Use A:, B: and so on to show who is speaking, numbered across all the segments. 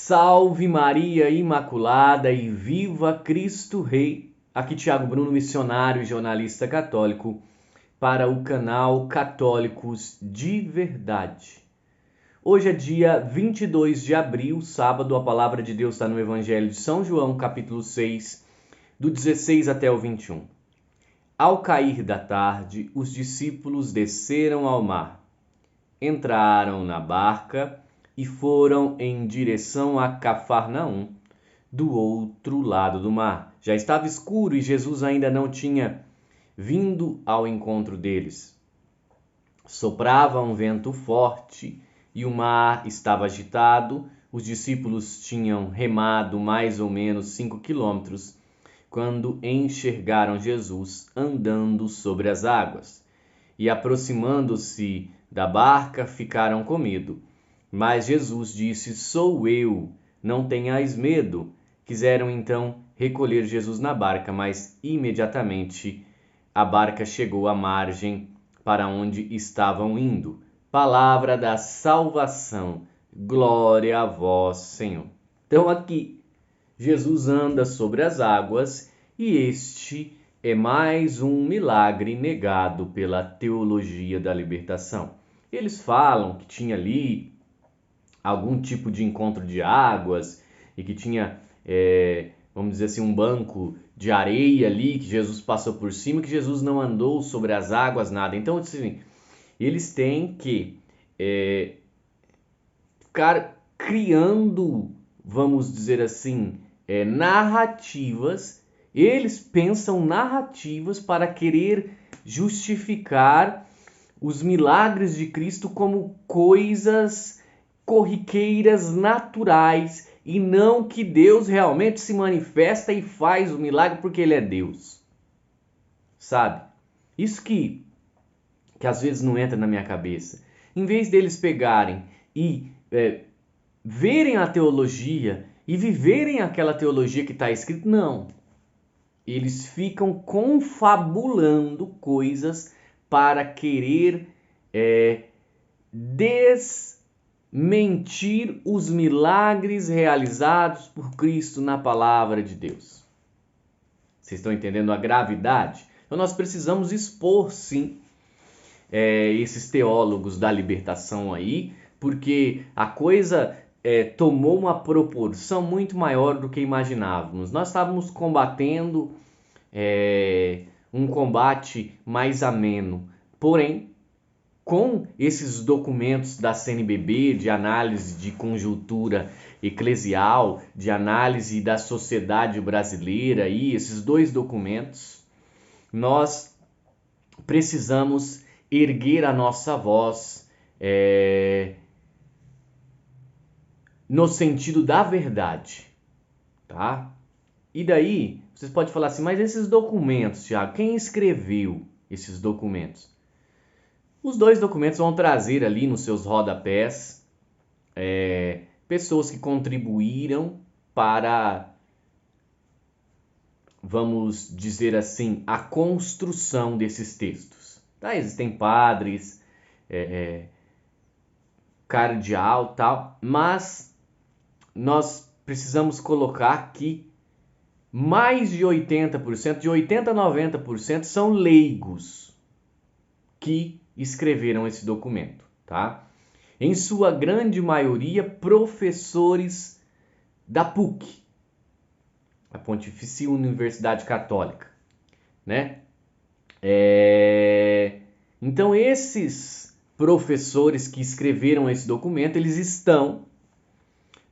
A: Salve Maria Imaculada e viva Cristo Rei! Aqui Thiago Bruno, missionário e jornalista católico, para o canal Católicos de Verdade. Hoje é dia 22 de abril, sábado. A palavra de Deus está no Evangelho de São João, capítulo 6, do 16 até o 21. Ao cair da tarde, os discípulos desceram ao mar, entraram na barca e foram em direção a Cafarnaum, do outro lado do mar. Já estava escuro e Jesus ainda não tinha vindo ao encontro deles. Soprava um vento forte e o mar estava agitado. Os discípulos tinham remado mais ou menos 5 quilômetros quando enxergaram Jesus andando sobre as águas. E aproximando-se da barca, ficaram com medo. Mas Jesus disse: "Sou eu, não tenhais medo." Quiseram então recolher Jesus na barca, mas imediatamente a barca chegou à margem para onde estavam indo. Palavra da salvação. Glória a vós, Senhor. Então aqui, Jesus anda sobre as águas e este é mais um milagre negado pela teologia da libertação. Eles falam que tinha ali algum tipo de encontro de águas e que tinha, vamos dizer assim, um banco de areia ali, que Jesus passou por cima, que Jesus não andou sobre as águas, nada. Então, assim, eles têm que ficar criando, vamos dizer assim, narrativas. Eles pensam narrativas para querer justificar os milagres de Cristo como coisas corriqueiras, naturais, e não que Deus realmente se manifesta e faz o milagre porque Ele é Deus. Sabe? Isso que às vezes não entra na minha cabeça. Em vez deles pegarem e verem a teologia e viverem aquela teologia que está escrito, não. Eles ficam confabulando coisas para querer desmentir os milagres realizados por Cristo na palavra de Deus. Vocês estão entendendo a gravidade? Então nós precisamos expor, sim, esses teólogos da libertação aí, porque a coisa tomou uma proporção muito maior do que imaginávamos. Nós estávamos combatendo um combate mais ameno, porém, com esses documentos da CNBB, de análise de conjuntura eclesial, de análise da sociedade brasileira, e esses dois documentos, nós precisamos erguer a nossa voz no sentido da verdade, tá? E daí, vocês podem falar assim, mas esses documentos, Thiago, quem escreveu esses documentos? Os dois documentos vão trazer ali nos seus rodapés pessoas que contribuíram para, vamos dizer assim, a construção desses textos. Tá? Existem padres, cardeal, tal, mas nós precisamos colocar aqui mais de 80%, de 80% a 90% são leigos que escreveram esse documento, tá? Em sua grande maioria, professores da PUC, a Pontifícia Universidade Católica, né? Então, esses professores que escreveram esse documento, eles estão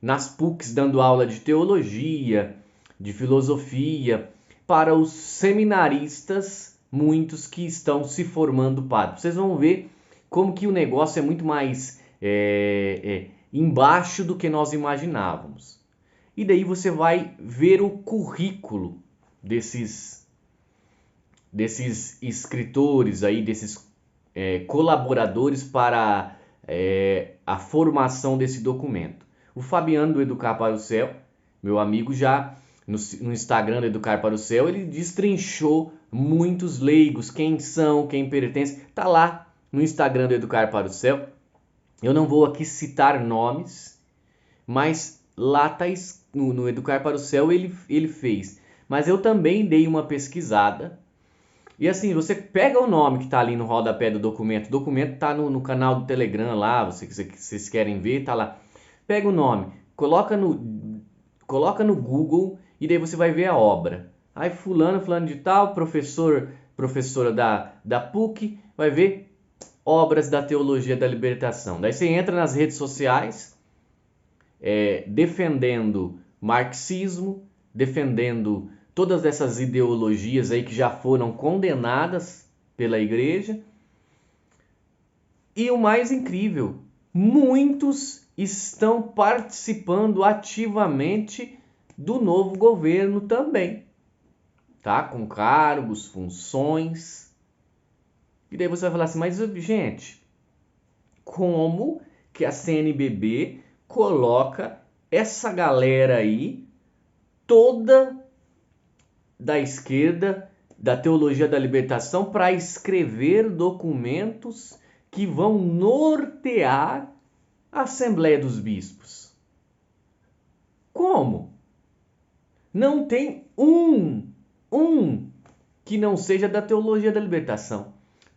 A: nas PUCs dando aula de teologia, de filosofia, para os seminaristas, muitos que estão se formando padres. Vocês vão ver como que o negócio é muito mais embaixo do que nós imaginávamos. E daí você vai ver o currículo desses escritores aí, desses colaboradores para a formação desse documento. O Fabiano do Educar para o Céu, meu amigo, já no Instagram do Educar para o Céu, ele destrinchou muitos leigos, quem são, quem pertence. Tá lá no Instagram do Educar para o Céu. Eu não vou aqui citar nomes, mas lá tá no Educar para o Céu ele fez. Mas eu também dei uma pesquisada. E assim, você pega o nome que tá ali no rodapé do documento. O documento tá no canal do Telegram lá, vocês querem ver, tá lá. Pega o nome, coloca no Google e daí você vai ver a obra. Aí fulano de tal, professora da PUC, vai ver obras da teologia da libertação. Daí você entra nas redes sociais, defendendo marxismo, defendendo todas essas ideologias aí que já foram condenadas pela igreja. E o mais incrível, muitos estão participando ativamente do novo governo também, tá? Com cargos, funções. E daí você vai falar assim, mas gente, como que a CNBB coloca essa galera aí, toda da esquerda, da teologia da libertação, para escrever documentos que vão nortear a Assembleia dos Bispos? Como? Não tem um que não seja da teologia da libertação.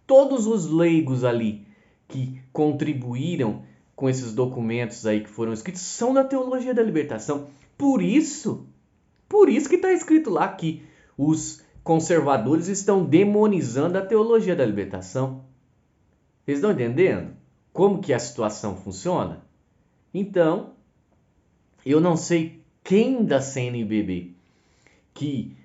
A: Todos os leigos ali que contribuíram com esses documentos aí que foram escritos são da teologia da libertação. Por isso que está escrito lá que os conservadores estão demonizando a teologia da libertação. Vocês estão entendendo como que a situação funciona? Então, eu não sei quem da CNBB que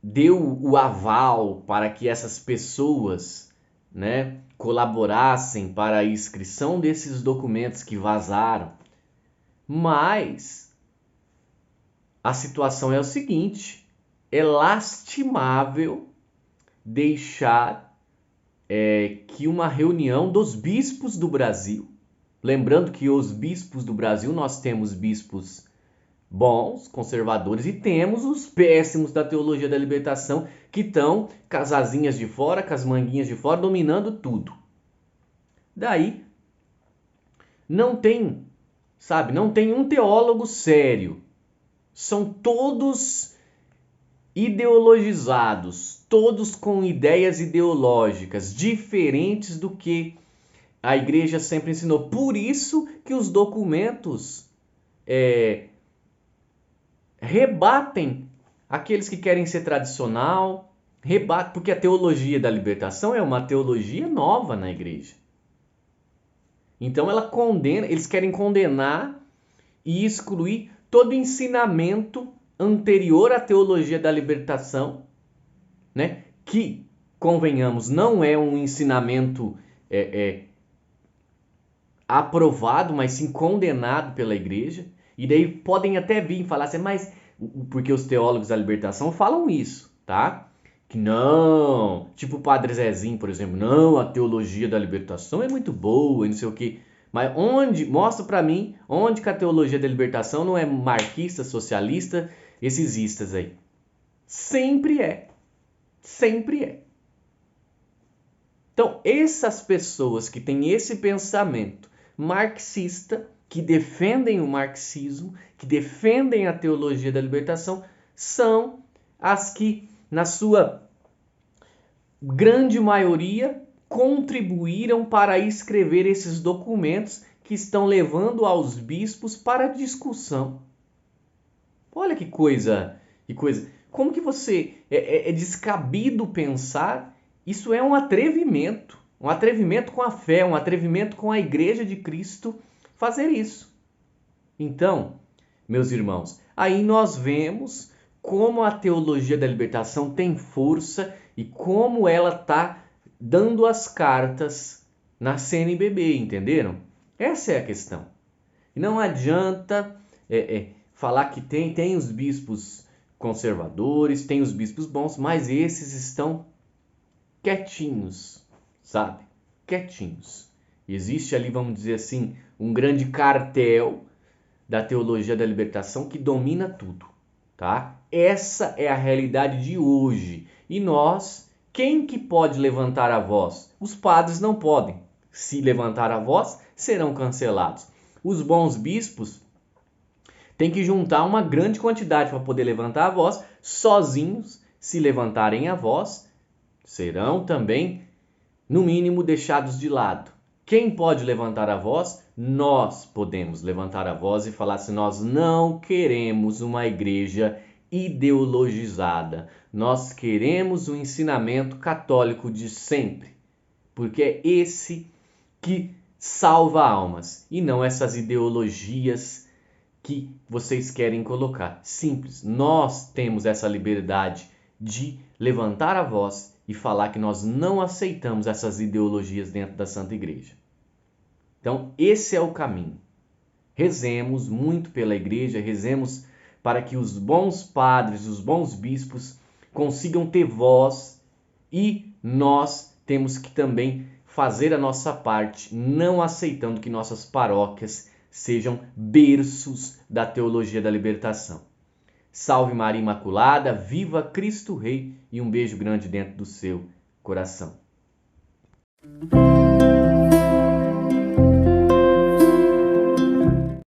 A: deu o aval para que essas pessoas, né, colaborassem para a inscrição desses documentos que vazaram. Mas a situação é o seguinte: é lastimável deixar que uma reunião dos bispos do Brasil, lembrando que os bispos do Brasil, nós temos bispos bons, conservadores, e temos os péssimos da teologia da libertação, que estão com as asinhas de fora, com as manguinhas de fora, dominando tudo. Daí, não tem um teólogo sério. São todos ideologizados, todos com ideias ideológicas diferentes do que a igreja sempre ensinou. Por isso que os documentos rebatem aqueles que querem ser tradicional, porque a teologia da libertação é uma teologia nova na igreja. Então ela condena, eles querem condenar e excluir todo ensinamento anterior à teologia da libertação, né? Que, convenhamos, não é um ensinamento aprovado, mas sim condenado pela igreja. E daí podem até vir e falar assim, mas porque os teólogos da libertação falam isso, tá? Que não, tipo o Padre Zezinho, por exemplo, não, a teologia da libertação é muito boa e não sei o quê. Mas mostra pra mim, onde que a teologia da libertação não é marxista, socialista, esses istas aí. Sempre é. Sempre é. Então, essas pessoas que têm esse pensamento marxista, que defendem o marxismo, que defendem a teologia da libertação, são as que, na sua grande maioria, contribuíram para escrever esses documentos que estão levando aos bispos para discussão. Olha que coisa, Como que você é descabido pensar? Isso é um atrevimento com a fé, um atrevimento com a Igreja de Cristo fazer isso. Então, meus irmãos, aí nós vemos como a teologia da libertação tem força e como ela está dando as cartas na CNBB, entenderam? Essa é a questão. Não adianta falar que tem os bispos conservadores, tem os bispos bons, mas esses estão quietinhos, sabe? Quietinhos. Existe ali, vamos dizer assim, um grande cartel da teologia da libertação que domina tudo, tá? Essa é a realidade de hoje. E nós, quem que pode levantar a voz? Os padres não podem. Se levantar a voz, serão cancelados. Os bons bispos têm que juntar uma grande quantidade para poder levantar a voz. Sozinhos, se levantarem a voz, serão também, no mínimo, deixados de lado. Quem pode levantar a voz? Nós podemos levantar a voz e falar assim: nós não queremos uma igreja ideologizada. Nós queremos o ensinamento católico de sempre, porque é esse que salva almas e não essas ideologias que vocês querem colocar. Simples, nós temos essa liberdade de levantar a voz e falar que nós não aceitamos essas ideologias dentro da Santa Igreja. Então, esse é o caminho. Rezemos muito pela igreja, rezemos para que os bons padres, os bons bispos consigam ter voz, e nós temos que também fazer a nossa parte, não aceitando que nossas paróquias sejam berços da teologia da libertação. Salve Maria Imaculada, viva Cristo Rei, e um beijo grande dentro do seu coração.